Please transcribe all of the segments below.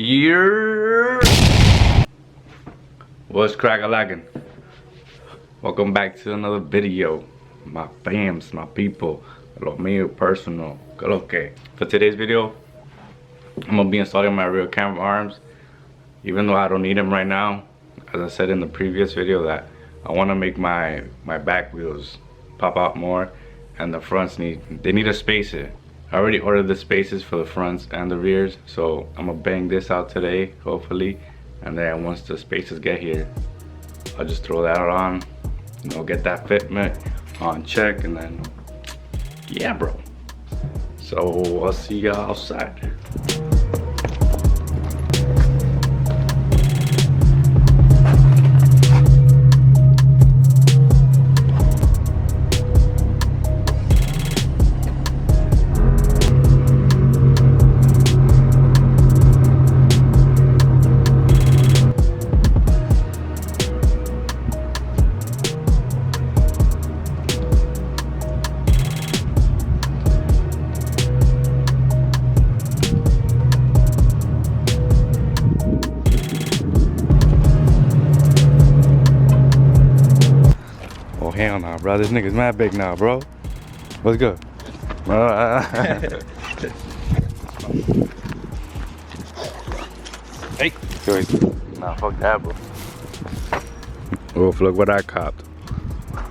Here. What's crack-a-lackin'? Welcome back to another video. My fams, my people, lo mío personal. Que lo que. For today's video, I'm gonna be installing my rear camber arms. Even though I don't need them right now, as I said in the previous video, that I want to make my back wheels pop out more, and the fronts need a spacer. I already ordered the spacers for the fronts and the rears, so I'm gonna bang this out today, hopefully, and then once the spacers get here, I'll just throw that on, you know, get that fitment on check, and then yeah, bro. So I'll see y'all outside. Hell nah, bro. This nigga's mad big now, bro. What's good? Hey. Nah, fuck that, bro. Oh, look what I copped.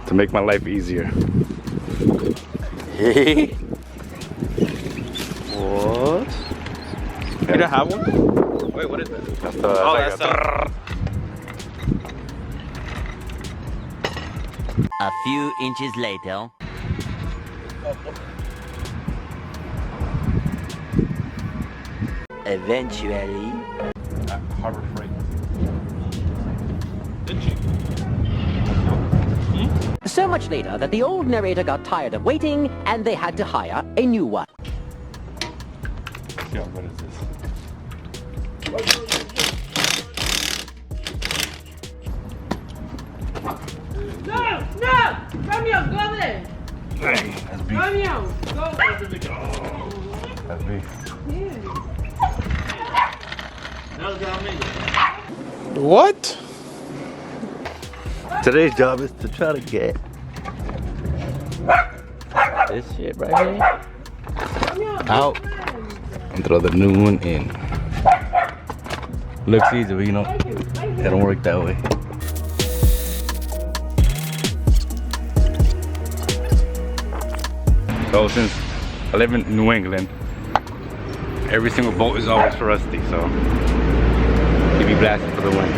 To make my life easier. Hey. What? You don't have one? Wait, what is that? That's the, that's A few inches later. Eventually. Harbor Freight. Did she? So much later that the old narrator got tired of waiting and they had to hire a new one. Yo, what is this? No! Romeo, go there! Hey, that's beef. Romeo, go! That's beef. What? Today's job is to try to get this shit right here out and throw the new one in. Looks easy, but you know, it don't work that way. So since I live in New England, every single boat is always for rusty, so keep me blasting for the win.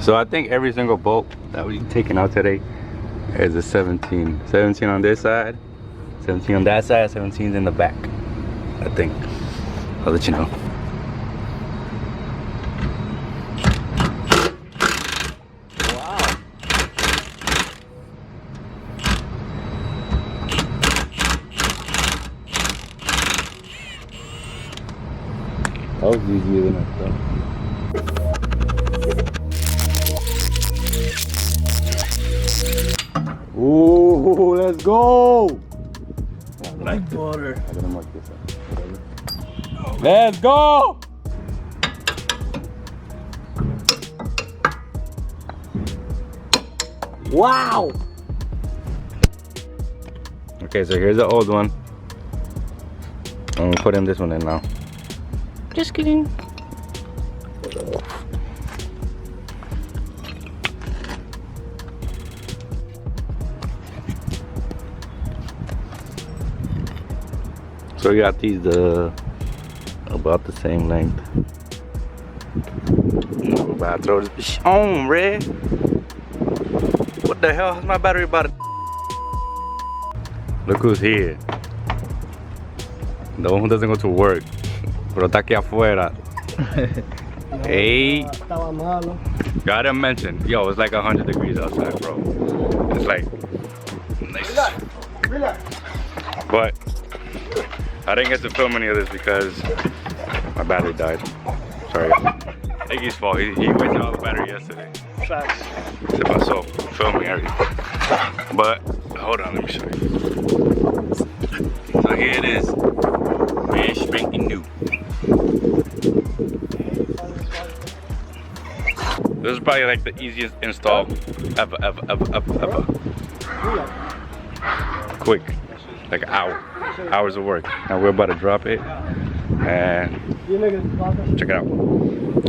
So I think every single bolt that we're taking out today is a 17. 17 on this side, 17 on that side, 17 in the back, I think. I'll let you know. Wow. That was easier than I thought. Ooh, let's go! Like water. I'm gonna mark this up. Let's go! Wow! Okay, so here's the old one. I'm gonna put in this one in now. Just kidding. So we got these about the same length. I'm about to throw this bitch on, red. What the hell? How's my battery about to? Look who's here. The one who doesn't go to work. Pero está aquí afuera. Hey. Gotta mention, yo, it's like 100 degrees outside, bro. It's like nice. But I didn't get to film any of this because my battery died. Sorry. Iggy's fault. He wasted all the battery yesterday. Facts. Se pasó filming everything. But hold on, let me show you. So here it is. Brand spanking new. This is probably like the easiest install ever. Quick, like an hour, hours of work. Now we're about to drop it and check it out.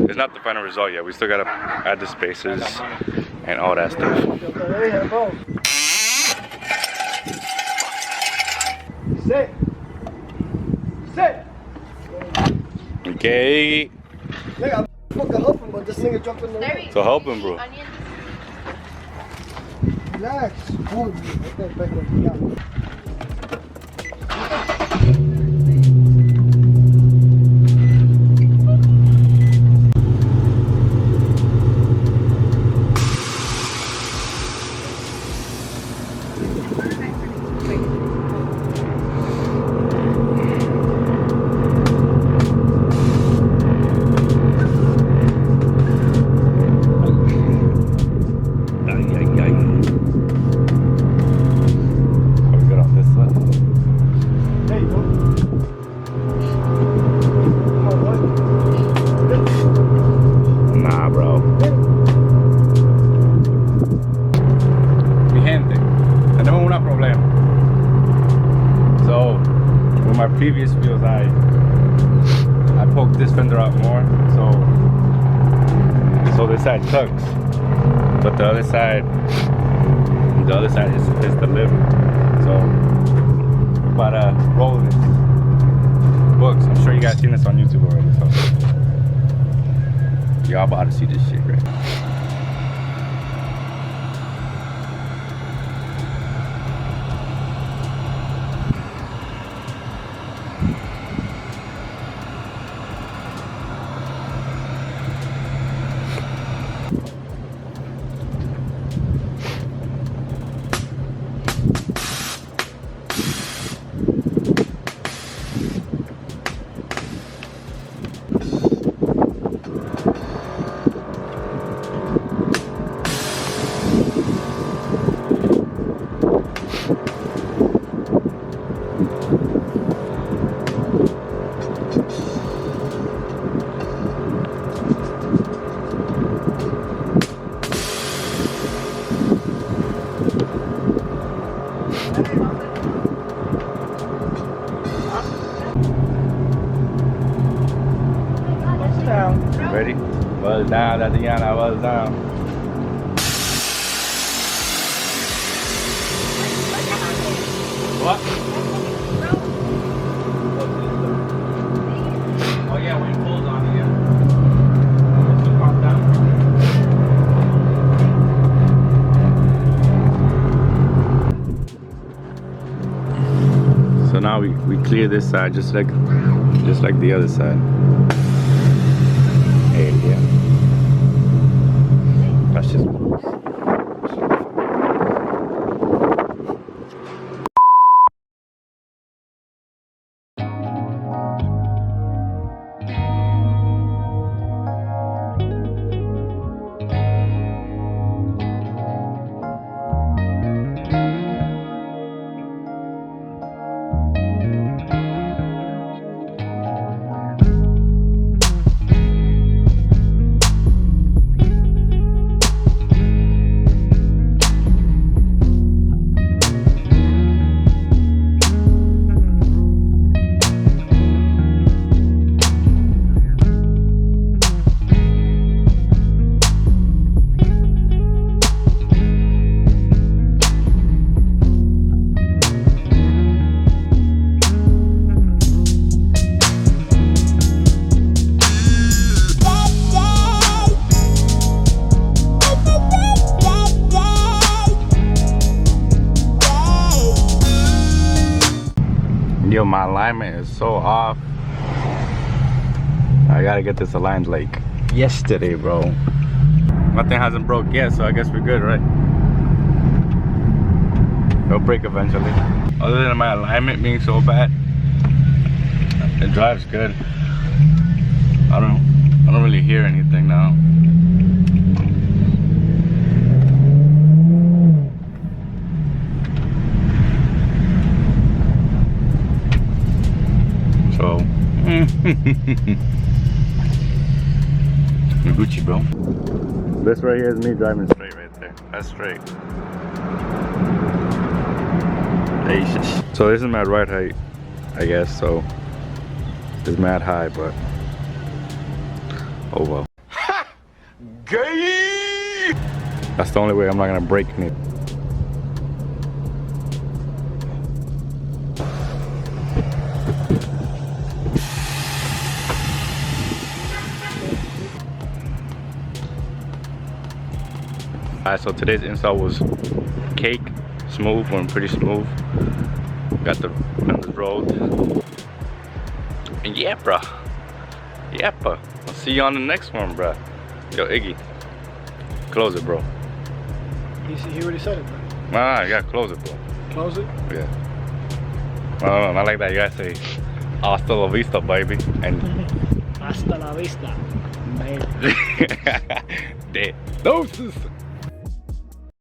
It's not the final result yet. We still gotta add the spaces and all that stuff. Sit. Okay. Nigga, I fucking help him, but this nigga jumped in the room. So help him, bro. Relax. Hold me. Okay, back up. Yeah. Previous wheels I poked this fender out more, so this side tucks, but the other side is the lip. So we're about to roll this books. I'm sure you guys seen this on YouTube already, so y'all about to see this shit, right? Ready? Was down, Tatiana, was down. What? Oh yeah, when it pulls on it, yeah. Calm down. So now we clear this side just like the other side. Yeah. That's just yo, my alignment is so off. I gotta get this aligned like yesterday, bro. Nothing hasn't broke yet, so I guess we're good, right? It'll break eventually. Other than my alignment being so bad, it drives good. I don't really hear anything now. So, Gucci, bro. This right here is me driving straight right there. That's straight. So this is my ride height, I guess. So it's mad high, but oh well. Gay! That's the only way I'm not gonna break it. Alright, so today's install was cake, smooth, went pretty smooth. Got the windows rolled. And yeah, bruh. Yeah, bruh. I'll see you on the next one, bruh. Yo, Iggy. Close it, bro. He already said it, bro. Nah, you gotta close it, bro. Close it? Yeah. No, not like that. You gotta say, hasta la vista, baby. And Hasta la vista, baby. de doses.